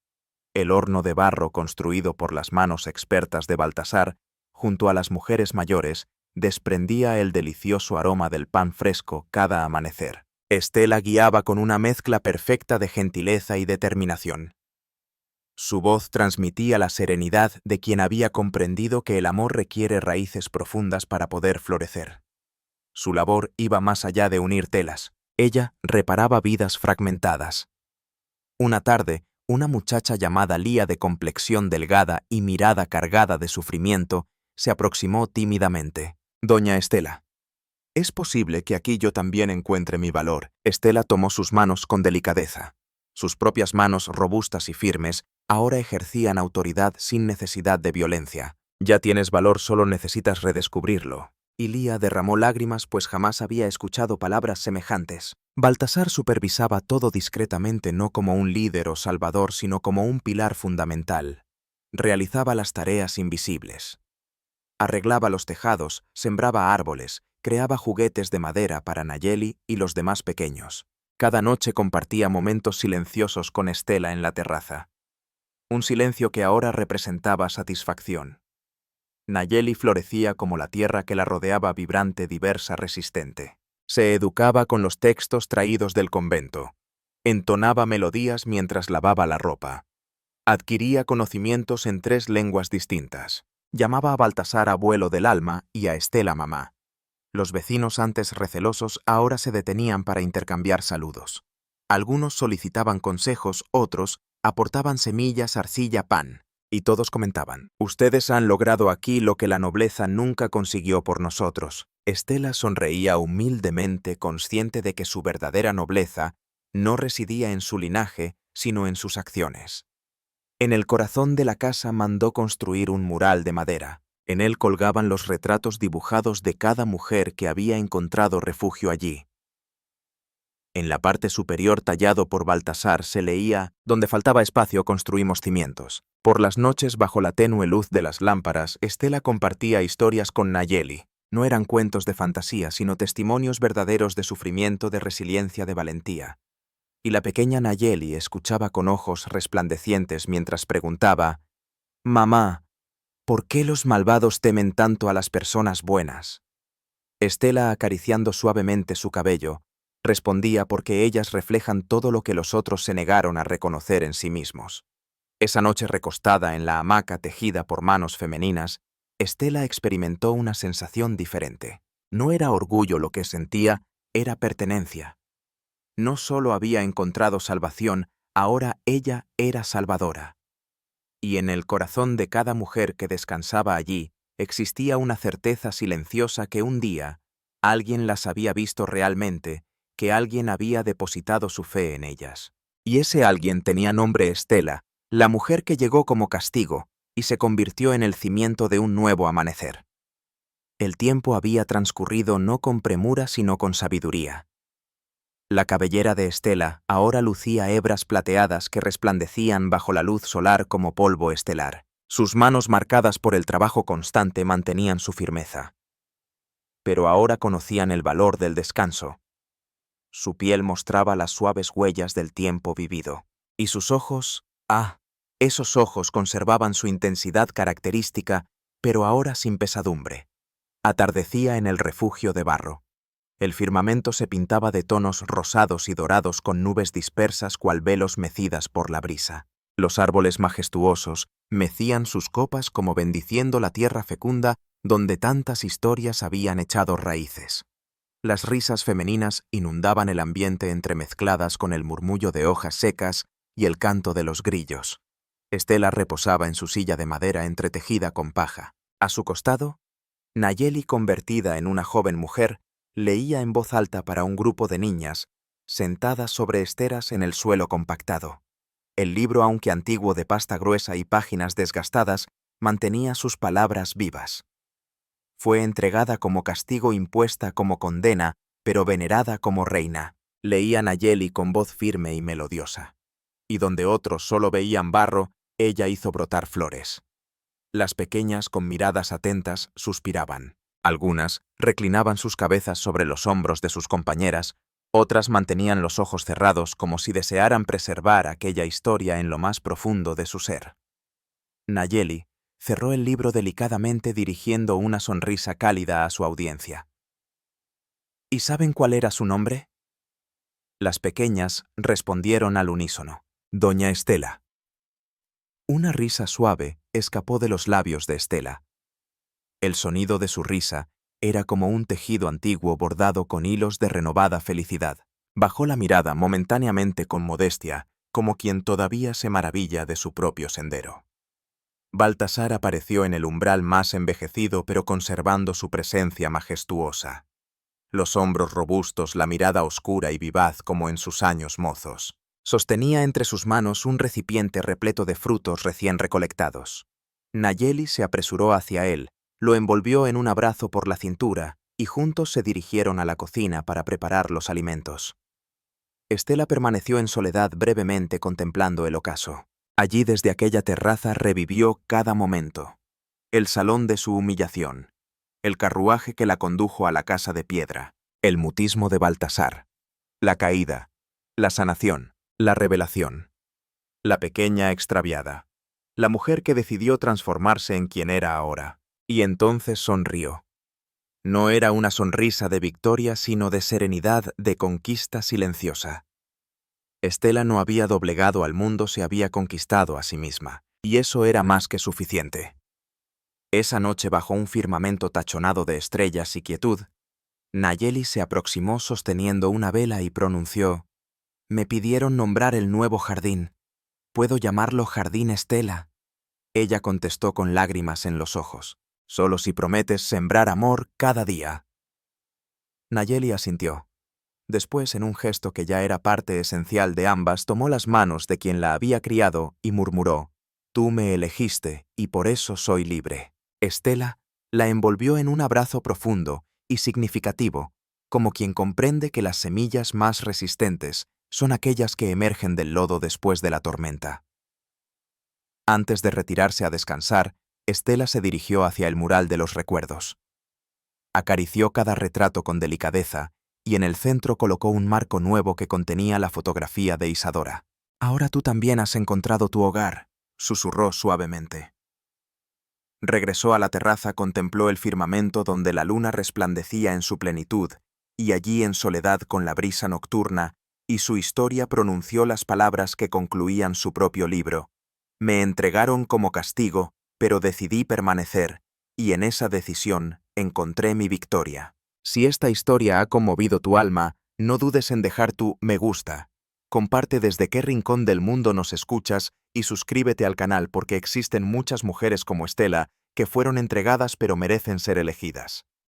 El horno de barro, construido por las manos expertas de Baltasar, junto a las mujeres mayores, desprendía el delicioso aroma del pan fresco cada amanecer. Estela guiaba con una mezcla perfecta de gentileza y determinación. Su voz transmitía la serenidad de quien había comprendido que el amor requiere raíces profundas para poder florecer. Su labor iba más allá de unir telas. Ella reparaba vidas fragmentadas. Una tarde, una muchacha llamada Lía, de complexión delgada y mirada cargada de sufrimiento, se aproximó tímidamente. «Doña Estela, ¿es posible que aquí yo también encuentre mi valor?». Estela tomó sus manos con delicadeza. Sus propias manos, robustas y firmes, ahora ejercían autoridad sin necesidad de violencia. «Ya tienes valor, solo necesitas redescubrirlo». Y Lía derramó lágrimas, pues jamás había escuchado palabras semejantes. Baltasar supervisaba todo discretamente, no como un líder o salvador, sino como un pilar fundamental. Realizaba las tareas invisibles. Arreglaba los tejados, sembraba árboles, creaba juguetes de madera para Nayeli y los demás pequeños. Cada noche compartía momentos silenciosos con Estela en la terraza. Un silencio que ahora representaba satisfacción. Nayeli florecía como la tierra que la rodeaba, vibrante, diversa, resistente. Se educaba con los textos traídos del convento. Entonaba melodías mientras lavaba la ropa. Adquiría conocimientos en 3 lenguas distintas. Llamaba a Baltasar abuelo del alma y a Estela mamá. Los vecinos, antes recelosos, ahora se detenían para intercambiar saludos. Algunos solicitaban consejos, otros aportaban semillas, arcilla, pan. Y todos comentaban: «Ustedes han logrado aquí lo que la nobleza nunca consiguió por nosotros». Estela sonreía humildemente, consciente de que su verdadera nobleza no residía en su linaje, sino en sus acciones. En el corazón de la casa mandó construir un mural de madera. En él colgaban los retratos dibujados de cada mujer que había encontrado refugio allí. En la parte superior tallado por Baltasar se leía: «Donde faltaba espacio construimos cimientos». Por las noches, bajo la tenue luz de las lámparas, Estela compartía historias con Nayeli. No eran cuentos de fantasía, sino testimonios verdaderos de sufrimiento, de resiliencia, de valentía. Y la pequeña Nayeli escuchaba con ojos resplandecientes mientras preguntaba: «Mamá, ¿por qué los malvados temen tanto a las personas buenas?». Estela, acariciando suavemente su cabello, respondía: «Porque ellas reflejan todo lo que los otros se negaron a reconocer en sí mismos». Esa noche, recostada en la hamaca tejida por manos femeninas, Estela experimentó una sensación diferente. No era orgullo lo que sentía, era pertenencia. No solo había encontrado salvación, ahora ella era salvadora. Y en el corazón de cada mujer que descansaba allí existía una certeza silenciosa que un día alguien las había visto realmente, que alguien había depositado su fe en ellas. Y ese alguien tenía nombre: Estela, la mujer que llegó como castigo y se convirtió en el cimiento de un nuevo amanecer. El tiempo había transcurrido no con premura sino con sabiduría. La cabellera de Estela ahora lucía hebras plateadas que resplandecían bajo la luz solar como polvo estelar. Sus manos, marcadas por el trabajo constante, mantenían su firmeza. Pero ahora conocían el valor del descanso. Su piel mostraba las suaves huellas del tiempo vivido. Y sus ojos, esos ojos conservaban su intensidad característica, pero ahora sin pesadumbre. Atardecía en el refugio de barro. El firmamento se pintaba de tonos rosados y dorados con nubes dispersas cual velos mecidas por la brisa. Los árboles majestuosos mecían sus copas como bendiciendo la tierra fecunda donde tantas historias habían echado raíces. Las risas femeninas inundaban el ambiente entremezcladas con el murmullo de hojas secas y el canto de los grillos. Estela reposaba en su silla de madera entretejida con paja. A su costado, Nayeli, convertida en una joven mujer, leía en voz alta para un grupo de niñas, sentadas sobre esteras en el suelo compactado. El libro, aunque antiguo, de pasta gruesa y páginas desgastadas, mantenía sus palabras vivas. Fue entregada como castigo, impuesta como condena, pero venerada como reina. Leía Nayeli con voz firme y melodiosa. Y donde otros solo veían barro, ella hizo brotar flores. Las pequeñas, con miradas atentas, suspiraban. Algunas reclinaban sus cabezas sobre los hombros de sus compañeras, otras mantenían los ojos cerrados como si desearan preservar aquella historia en lo más profundo de su ser. Nayeli cerró el libro delicadamente, dirigiendo una sonrisa cálida a su audiencia. ¿Y saben cuál era su nombre? Las pequeñas respondieron al unísono: Doña Estela. Una risa suave escapó de los labios de Estela. El sonido de su risa era como un tejido antiguo bordado con hilos de renovada felicidad. Bajó la mirada momentáneamente con modestia, como quien todavía se maravilla de su propio sendero. Baltasar apareció en el umbral más envejecido, pero conservando su presencia majestuosa. Los hombros robustos, la mirada oscura y vivaz como en sus años mozos. Sostenía entre sus manos un recipiente repleto de frutos recién recolectados. Nayeli se apresuró hacia él, lo envolvió en un abrazo por la cintura y juntos se dirigieron a la cocina para preparar los alimentos. Estela permaneció en soledad brevemente contemplando el ocaso. Allí, desde aquella terraza, revivió cada momento. El salón de su humillación, el carruaje que la condujo a la casa de piedra, el mutismo de Baltasar, la caída, la sanación, la revelación, la pequeña extraviada, la mujer que decidió transformarse en quien era ahora. Y entonces sonrió. No era una sonrisa de victoria, sino de serenidad, de conquista silenciosa. Estela no había doblegado al mundo, se había conquistado a sí misma, y eso era más que suficiente. Esa noche, bajo un firmamento tachonado de estrellas y quietud, Nayeli se aproximó sosteniendo una vela y pronunció: «Me pidieron nombrar el nuevo jardín. ¿Puedo llamarlo Jardín Estela?». Ella contestó con lágrimas en los ojos: «Solo si prometes sembrar amor cada día». Nayeli asintió. Después, en un gesto que ya era parte esencial de ambas, tomó las manos de quien la había criado y murmuró: «Tú me elegiste y por eso soy libre». Estela la envolvió en un abrazo profundo y significativo, como quien comprende que las semillas más resistentes son aquellas que emergen del lodo después de la tormenta. Antes de retirarse a descansar, Estela se dirigió hacia el mural de los recuerdos. Acarició cada retrato con delicadeza y en el centro colocó un marco nuevo que contenía la fotografía de Isadora. «Ahora tú también has encontrado tu hogar», susurró suavemente. Regresó a la terraza, contempló el firmamento donde la luna resplandecía en su plenitud, y allí en soledad con la brisa nocturna, y su historia pronunció las palabras que concluían su propio libro. Me entregaron como castigo, pero decidí permanecer, y en esa decisión encontré mi victoria. Si esta historia ha conmovido tu alma, no dudes en dejar tu me gusta. Comparte desde qué rincón del mundo nos escuchas y suscríbete al canal porque existen muchas mujeres como Estela que fueron entregadas pero merecen ser elegidas.